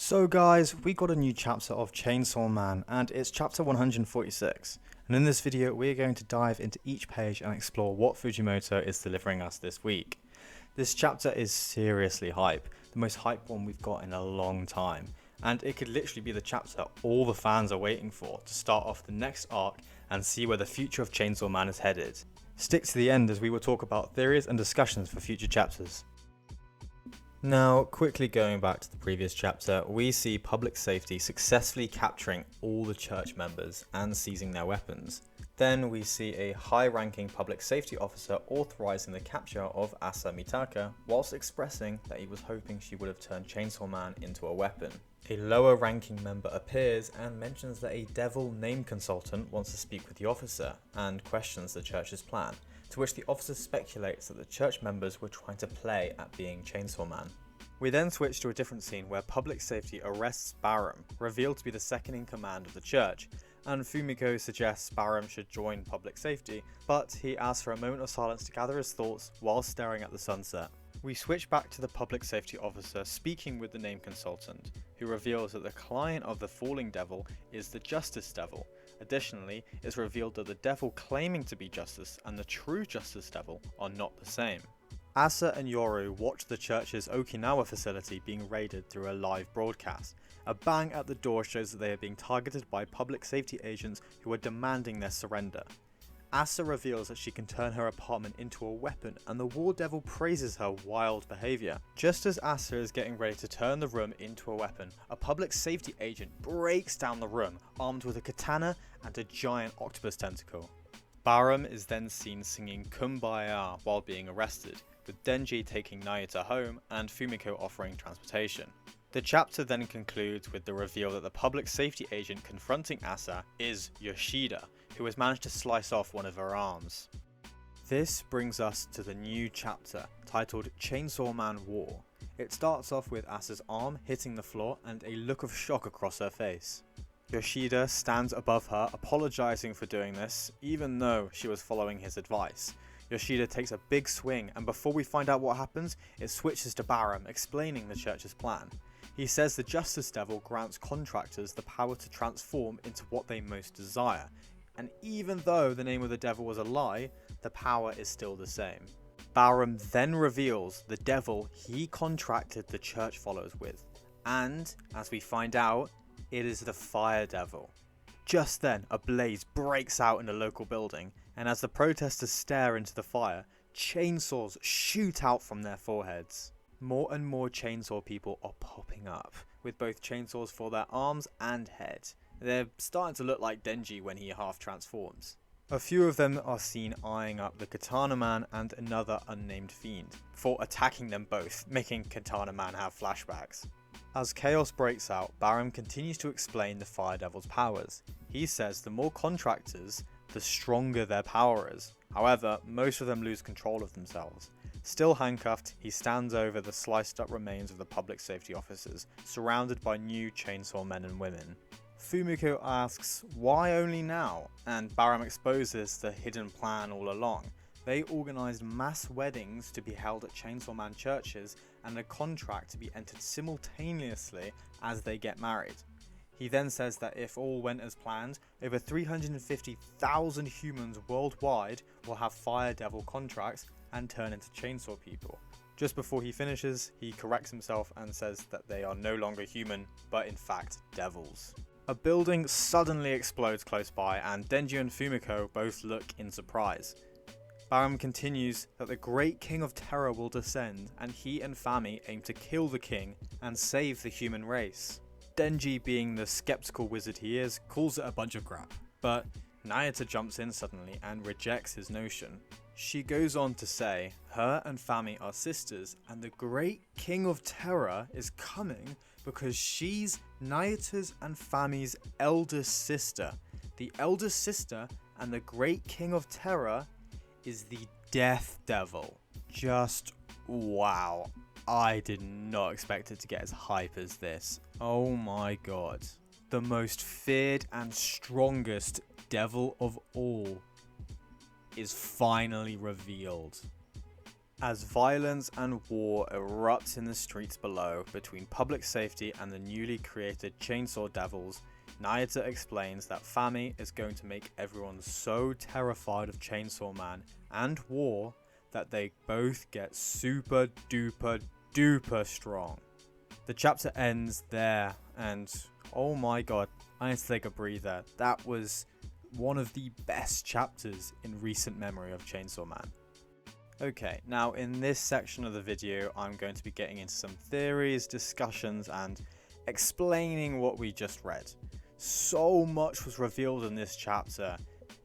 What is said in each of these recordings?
So guys, we got a new chapter of Chainsaw Man and it's chapter 146. And in this video we're going to dive into each page and explore what Fujimoto is delivering us this week. This chapter is seriously hype, the most hype one we've got in a long time. And it could literally be the chapter all the fans are waiting for to start off the next arc and see where the future of Chainsaw Man is headed. Stick to the end as we will talk about theories and discussions for future chapters. Now, quickly going back to the previous chapter, we see public safety successfully capturing all the church members and seizing their weapons. Then we see a high-ranking public safety officer authorizing the capture of Asa Mitaka, whilst expressing that he was hoping she would have turned Chainsaw Man into a weapon. A lower-ranking member appears and mentions that a devil name consultant wants to speak with the officer and questions the church's plan, to which the officer speculates that the church members were trying to play at being Chainsaw Man. We then switch to a different scene where public safety arrests Barham, revealed to be the second in command of the church, and Fumiko suggests Barham should join public safety, but he asks for a moment of silence to gather his thoughts while staring at the sunset. We switch back to the public safety officer speaking with the name consultant, who reveals that the client of the falling devil is the Justice Devil. Additionally, it's revealed that the devil claiming to be Justice and the true Justice Devil are not the same. Asa and Yoru watch the church's Okinawa facility being raided through a live broadcast. A bang at the door shows that they are being targeted by public safety agents who are demanding their surrender. Asa reveals that she can turn her apartment into a weapon and the War Devil praises her wild behaviour. Just as Asa is getting ready to turn the room into a weapon, a public safety agent breaks down the room armed with a katana and a giant octopus tentacle. Barham is then seen singing Kumbaya while being arrested, with Denji taking Nayuta home and Fumiko offering transportation. The chapter then concludes with the reveal that the public safety agent confronting Asa is Yoshida, who has managed to slice off one of her arms. This brings us to the new chapter, titled Chainsaw Man War. It starts off with Asa's arm hitting the floor and a look of shock across her face. Yoshida stands above her, apologizing for doing this, even though she was following his advice. Yoshida takes a big swing, and before we find out what happens, it switches to Barham explaining the church's plan. He says the Justice Devil grants contractors the power to transform into what they most desire, and even though the name of the devil was a lie, the power is still the same. Barham then reveals the devil he contracted the church followers with, and, as we find out, it is the Fire Devil. Just then, a blaze breaks out in the local building, and as the protesters stare into the fire, chainsaws shoot out from their foreheads. More and more chainsaw people are popping up, with both chainsaws for their arms and head. They're starting to look like Denji when he half transforms. A few of them are seen eyeing up the Katana Man and another unnamed fiend, before attacking them both, making Katana Man have flashbacks. As chaos breaks out, Barham continues to explain the Fire Devil's powers. He says the more contractors, the stronger their power is. However, most of them lose control of themselves. Still handcuffed, he stands over the sliced up remains of the public safety officers, surrounded by new chainsaw men and women. Fumiko asks, why only now? And Barham exposes the hidden plan all along. They organised mass weddings to be held at Chainsaw Man churches and a contract to be entered simultaneously as they get married. He then says that if all went as planned, over 350,000 humans worldwide will have Fire Devil contracts and turn into chainsaw people. Just before he finishes, he corrects himself and says that they are no longer human, but in fact devils. A building suddenly explodes close by and Denji and Fumiko both look in surprise. Barham continues that the Great King of Terror will descend and he and Fami aim to kill the king and save the human race. Denji, being the skeptical wizard he is, calls it a bunch of crap, but Nayuta jumps in suddenly and rejects his notion. She goes on to say her and Fami are sisters and the Great King of Terror is coming because she's Nayuta's and Fami's eldest sister. The eldest sister and the Great King of Terror is the Death Devil. Just wow. I did not expect it to get as hype as this. Oh my god. The most feared and strongest devil of all is finally revealed. As violence and war erupts in the streets below between public safety and the newly created Chainsaw Devils, Nayuta explains that Fami is going to make everyone so terrified of Chainsaw Man and war that they both get super duper duper strong. The chapter ends there, and oh my god, I need to take a breather. That was one of the best chapters in recent memory of Chainsaw Man. Okay, now in this section of the video, I'm going to be getting into some theories, discussions, and explaining what we just read. So much was revealed in this chapter.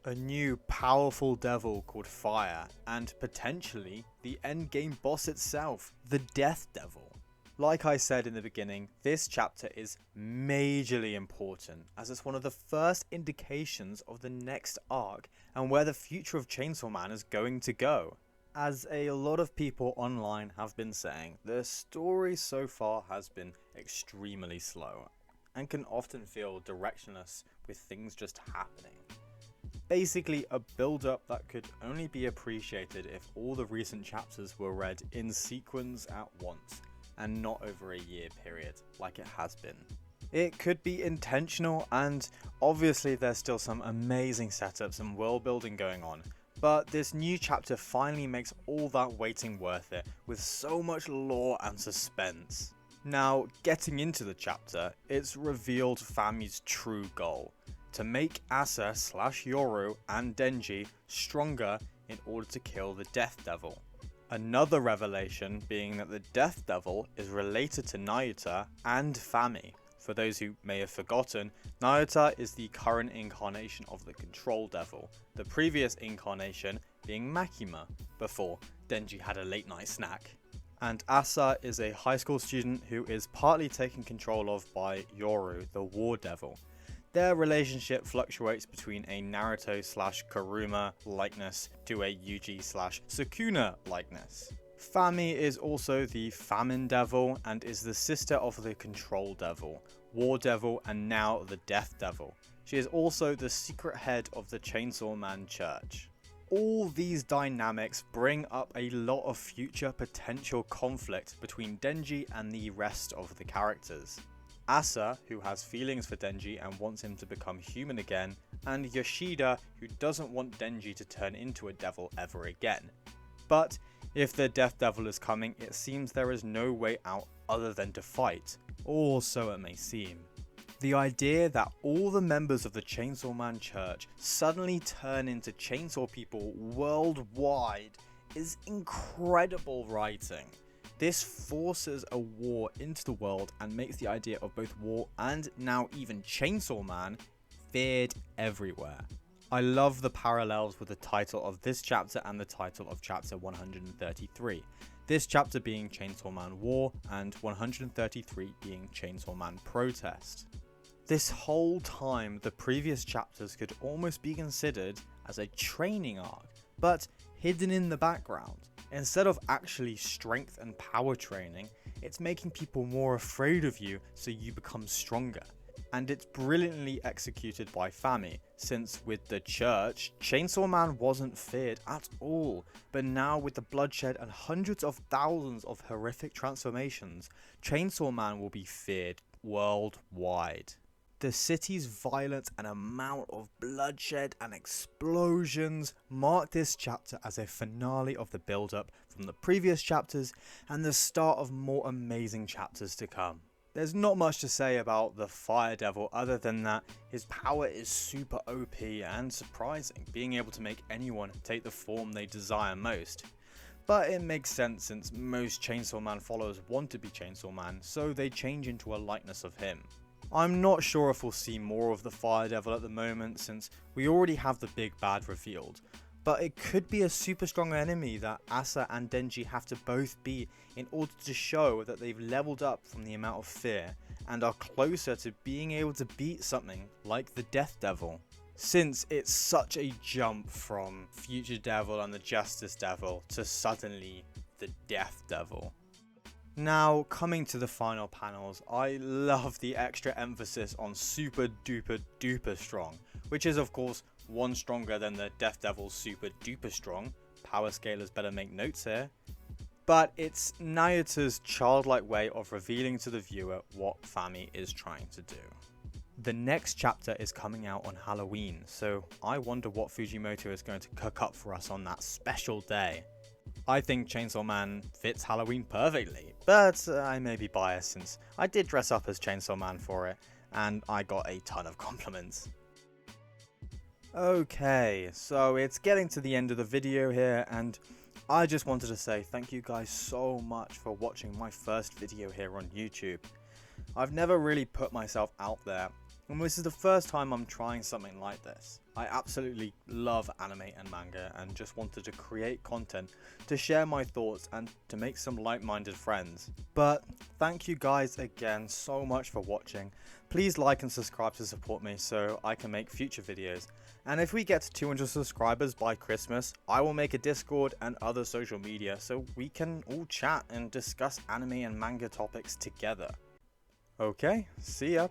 A new powerful devil called Fire, and potentially the endgame boss itself, the Death Devil. Like I said in the beginning, this chapter is majorly important as it's one of the first indications of the next arc and where the future of Chainsaw Man is going to go. As a lot of people online have been saying, the story so far has been extremely slow and can often feel directionless with things just happening. Basically a build-up that could only be appreciated if all the recent chapters were read in sequence at once and not over a year period like it has been. It could be intentional, and obviously there's still some amazing setups and world building going on, but this new chapter finally makes all that waiting worth it with so much lore and suspense. Now, getting into the chapter, it's revealed Fami's true goal: to make Asa / Yoru and Denji stronger in order to kill the Death Devil. Another revelation being that the Death Devil is related to Nayuta and Fami. For those who may have forgotten, Nayuta is the current incarnation of the Control Devil, the previous incarnation being Makima, before Denji had a late night snack. And Asa is a high school student who is partly taken control of by Yoru, the War Devil. Their relationship fluctuates between a Naruto / Kuruma likeness to a Yuji / Sukuna likeness. Fami is also the Famine Devil and is the sister of the Control Devil, War Devil, and now the Death Devil. She is also the secret head of the Chainsaw Man Church. All these dynamics bring up a lot of future potential conflict between Denji and the rest of the characters. Asa, who has feelings for Denji and wants him to become human again, and Yoshida, who doesn't want Denji to turn into a devil ever again. But if the Death Devil is coming, it seems there is no way out other than to fight, or so it may seem. The idea that all the members of the Chainsaw Man Church suddenly turn into chainsaw people worldwide is incredible writing. This forces a war into the world and makes the idea of both war and now even Chainsaw Man feared everywhere. I love the parallels with the title of this chapter and the title of chapter 133. This chapter being Chainsaw Man War and 133 being Chainsaw Man Protest. This whole time, the previous chapters could almost be considered as a training arc, but hidden in the background. Instead of actually strength and power training, it's making people more afraid of you so you become stronger. And it's brilliantly executed by Fami, since with the church, Chainsaw Man wasn't feared at all, but now with the bloodshed and hundreds of thousands of horrific transformations, Chainsaw Man will be feared worldwide. The city's violence and amount of bloodshed and explosions mark this chapter as a finale of the build-up from the previous chapters and the start of more amazing chapters to come. There's not much to say about the Fire Devil other than that his power is super OP and surprising, being able to make anyone take the form they desire most. But it makes sense since most Chainsaw Man followers want to be Chainsaw Man, so they change into a likeness of him. I'm not sure if we'll see more of the Fire Devil at the moment since we already have the big bad revealed, but it could be a super strong enemy that Asa and Denji have to both be in order to show that they've leveled up from the amount of fear and are closer to being able to beat something like the Death Devil. Since it's such a jump from Future Devil and the Justice Devil to suddenly the Death Devil. Now, coming to the final panels, I love the extra emphasis on super duper duper strong, which is of course one stronger than the Death Devil's super duper strong. Power scalers better make notes here. but it's Nayuta's childlike way of revealing to the viewer what Fami is trying to do. The next chapter is coming out on Halloween, so I wonder what Fujimoto is going to cook up for us on that special day. I think Chainsaw Man fits Halloween perfectly, but I may be biased since I did dress up as Chainsaw Man for it, and I got a ton of compliments. Okay, so it's getting to the end of the video here, and I just wanted to say thank you guys so much for watching my first video here on YouTube. I've never really put myself out there, and this is the first time I'm trying something like this. I absolutely love anime and manga and just wanted to create content to share my thoughts and to make some like-minded friends. But thank you guys again so much for watching. Please like and subscribe to support me so I can make future videos. And if we get to 200 subscribers by Christmas, I will make a Discord and other social media so we can all chat and discuss anime and manga topics together. Okay, see ya.